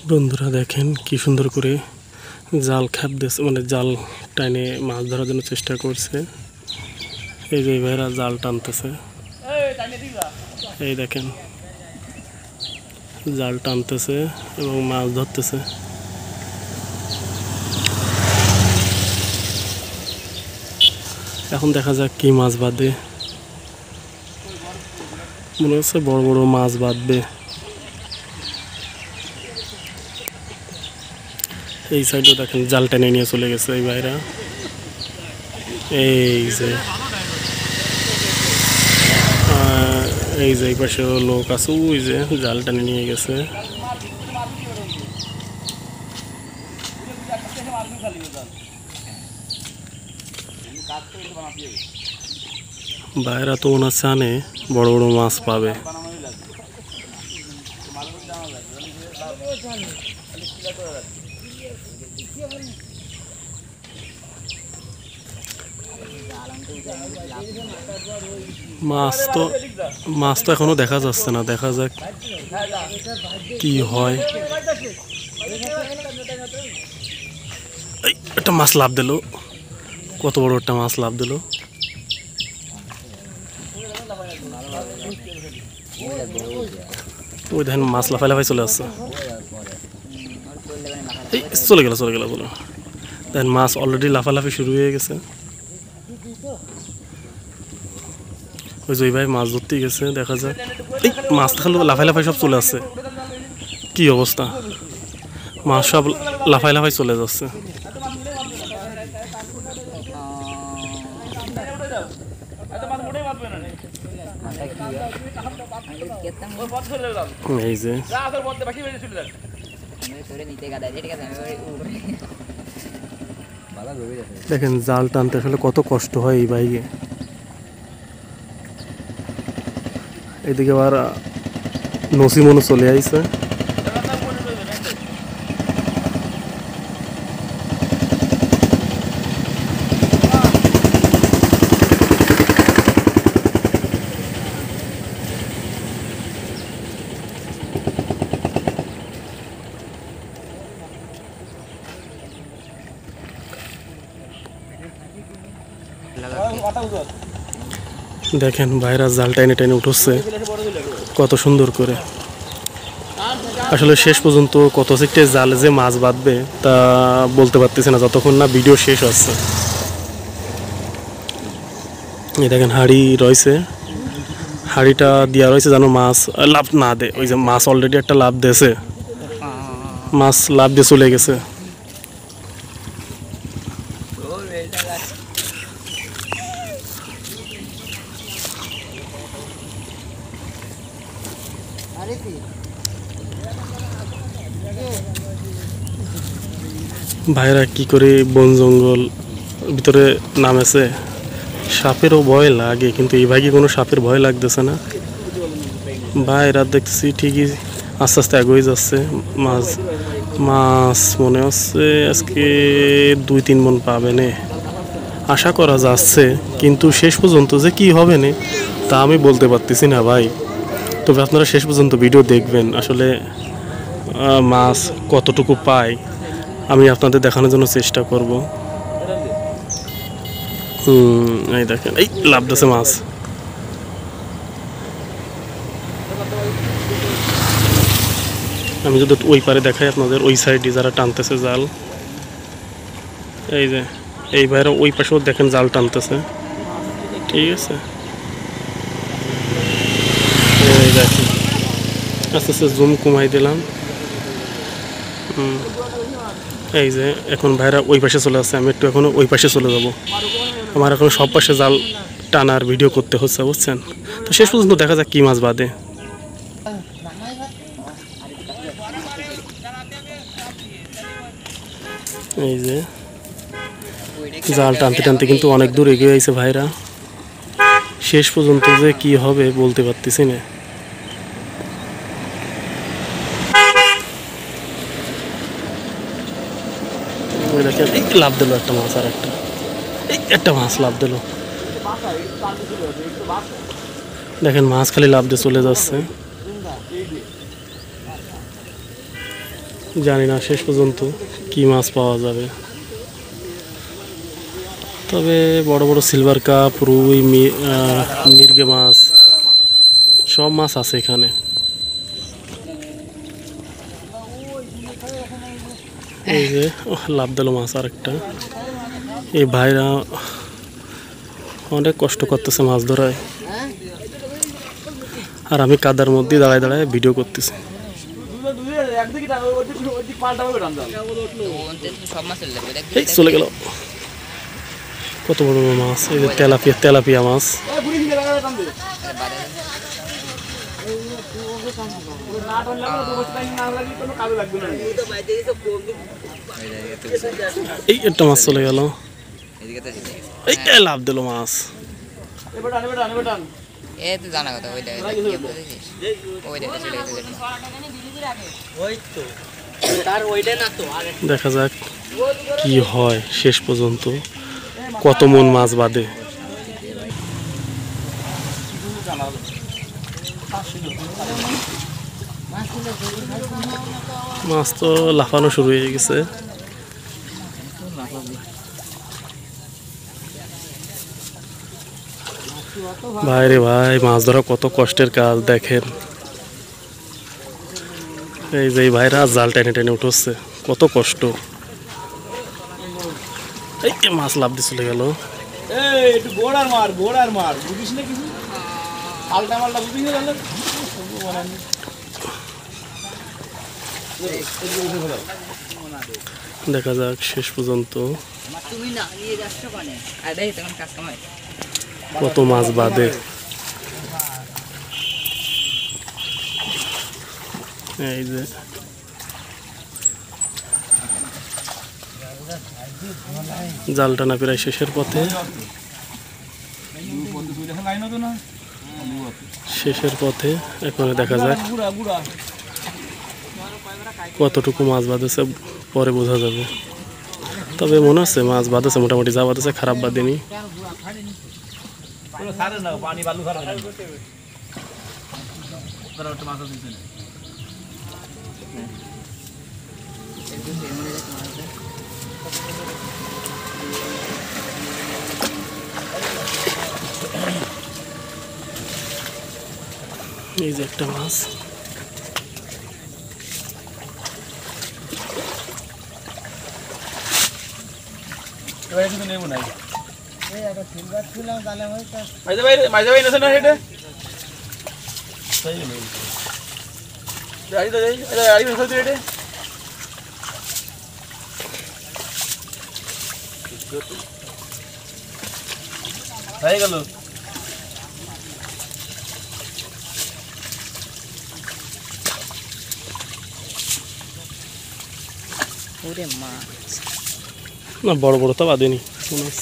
বন্ধুরা দেখেন কি সুন্দর করে জাল খাপ দিয়েছে, মানে জাল টাইনে মাছ ধরার জন্য চেষ্টা করছে। এই যে ভাইরা জাল টানতেছে, এই দেখেন জাল টানতেছে এবং মাছ ধরতেছে। এখন দেখা যাক কি মাছ বাঁধে, মনে হচ্ছে বড় বড় মাছ বাঁধবে। এই সাইডে দেখেন জাল টেনে নিয়ে চলে গেছে এই ভাইরা। এই যে এই পাশে লোক আছে, ওই যে জাল টেনে নিয়ে গেছে। ভাইরা তো ওনার চানে বড় বড় মাছ পাবে। মাছ তো এখনো দেখা যাচ্ছে না, দেখা যাক কি হয়। একটা মাছ লাভ দিল, কত বড় একটা মাছ লাভ দিল। ওই দেখেন মাছ লাফাই চলে আসছে, চলে গেল বলো। দেখেন মাছ অলরেডি লাফালাফি শুরু হয়ে গেছে। ওই যে ভাই মাছ ধরতে গেছে, দেখা যাক। এই মাছ খালো লাফাই সব চলে আসছে, কি অবস্থা, মাছ সব লাফাই চলে যাচ্ছে। এই যে দেখেন জাল টানতে আসলে কত কষ্ট হয় এই বাইকে। এদিকে আবার নসিমনও চলে আইছে। দেখেন ভাইরা জাল টাইনে টাইনে উঠছে কত সুন্দর করে। আসলে শেষ পর্যন্ত কত সিকটে জালে যে মাছ বাঁধবে তা বলতে পারতেছি না যতক্ষণ না ভিডিও শেষ হচ্ছে। এই দেখেন হাড়ি রয়েছে, হাড়িটা দেওয়া রয়েছে যেন মাছ লাভ না দেয়। ওই যে মাছ অলরেডি একটা লাভ দিয়েছে, মাছ লাভ দিয়ে চলে গেছে। ভাইরা কি করে বন জঙ্গল ভিতরে নামেছে। সাপেরও ভয় লাগে, কিন্তু এই ভাইকে কোনো সাপের ভয় লাগতেছে না। ভাইরা দেখছি ঠিকই আস্তে আস্তে এগোই যাচ্ছে। মাছ মনে হচ্ছে আজকে 2-3 মণ পাবে নে, আশা করা যাচ্ছে। কিন্তু শেষ পর্যন্ত যে কি হবে না তা আমি বলতে পারতেছি না ভাই। তবে আপনারা শেষ পর্যন্ত ভিডিও দেখবেন, আসলে মাছ কতটুকু পায় আমি আপনাদের দেখানোর জন্য চেষ্টা করব। এই দেখেন এই লাভ দিয়েছে মাছ। আমি যদি ওই পারে দেখাই আপনাদের, ওই সাইডে যারা টানতেছে জাল, এই যে এই ভাইরা ওই পাশেও দেখেন জাল টানতেছে, ঠিক আছে। এই দেখেন আস্তে আস্তে জুম কমাই দিলাম। এই যে এখন ভাইরা ওই পাশে চলে আসছে, আমি একটু এখনো ওই পাশে চলে যাব। আমার এখন সব পাশে জাল টানার ভিডিও করতে হচ্ছে, বুঝছেন। তো শেষ পর্যন্ত দেখা যাক কি মাছ বাঁধে। এই যে জাল টানতে টানতে কিন্তু অনেক দূর এগিয়ে আইছে ভাইরা। শেষ পর্যন্ত যে কি হবে বলতে পারতেছি না। লাভ দিল একটা মাছ, আর একটা মাছ লাভ দিল। দেখেন মাছ খালি লাভ দিয়ে চলে যাচ্ছে। জানি না শেষ পর্যন্ত কি মাছ পাওয়া যাবে। তবে বড় বড় সিলভার কাপ, রুই, মির্গে মাছ, সব মাছ আছে এখানে। এই যে লাভ দিল মাছ আরেকটা। এই ভাইরা অনেক কষ্ট করতেছে মাছ ধরায়, আর আমি কাদার মধ্যে দাঁড়ায় দাঁড়ায় ভিডিও করতেছি। এই চলে গেল, কত বড় বড় মাছ। এই যে তেলাপিয়া মাছ। এই একটা মাছ চলে গেল, এই লাভ দিল মাছ। দেখা যাক কি হয় শেষ পর্যন্ত, কত মন মাছ বাঁধে। মাছ তো লাফানো শুরু হয়ে গেছে। ভাই রে ভাই, মাছ ধরা কত কষ্টের কাজ দেখেন। এই যে ভাইরা জাল টেনে টেনে উঠছে, কত কষ্ট। এই মাছ লাফ দিয়ে চলে গেল। দেখা যাক শেষ পর্যন্ত কত মাছ বাঁধে। এই যে জাল টানা প্রায় শেষের পথে, এখন দেখা যাক কতটুকু মাছ বাঁধেছে, পরে বোঝা যাবে। তবে মনে হচ্ছে মাছ বাঁধেছে, মোটামুটি যা বাঁধেছে খারাপ বাঁধেনি। এই যে একটা মাছ, হয়ে গেল। না বড় বড় তো বাঁধেনি মাছ।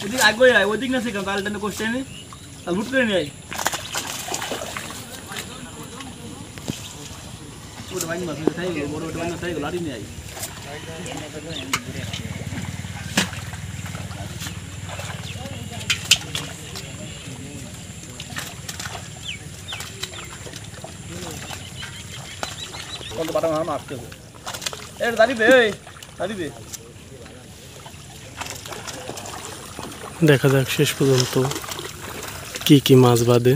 ওদিক আগে ওদিক না সেখানে তাহলে টেনে কোশ্চেন তাহলে হুট করে নিয়ে আয় ওটা বাইন মাছ তাই বড় ওটা বাইন তাই লাড়ি নিয়ে আয় কত বাটা মাছ আসতে হবে এর দাঁড়ি দে দাঁড়ি দে। দেখা যাক শেষ পর্যন্ত কি কি মাছ বাঁধে।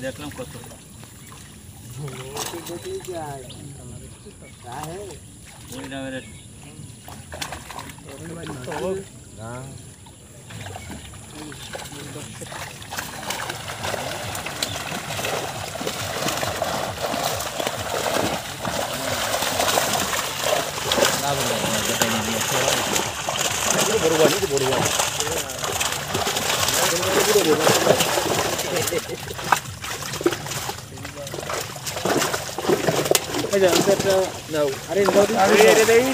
দেখলাম কত বড় বড় বড় বড় এই যে এটা নাও আরে আরে দেই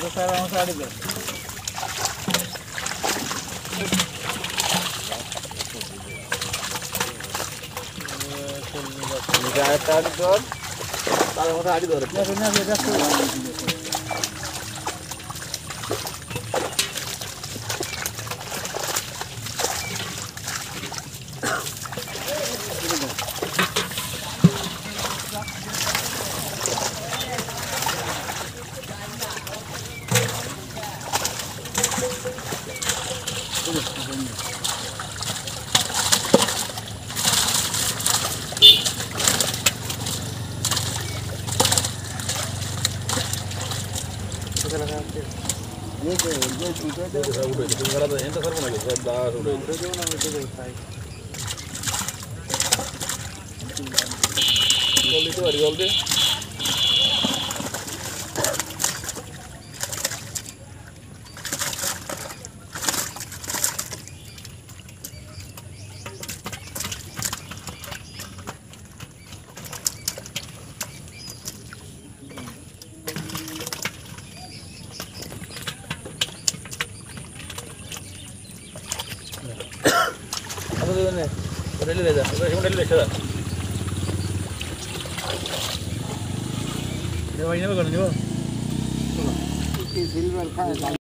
স্যার আমার সাড়ে দাও নিগায় তার ধর তার মধ্যে আড়ি ধরে না না দেখো रेली ले जा रेली ले जा ये भाई ने कर दियो की सिल्वर का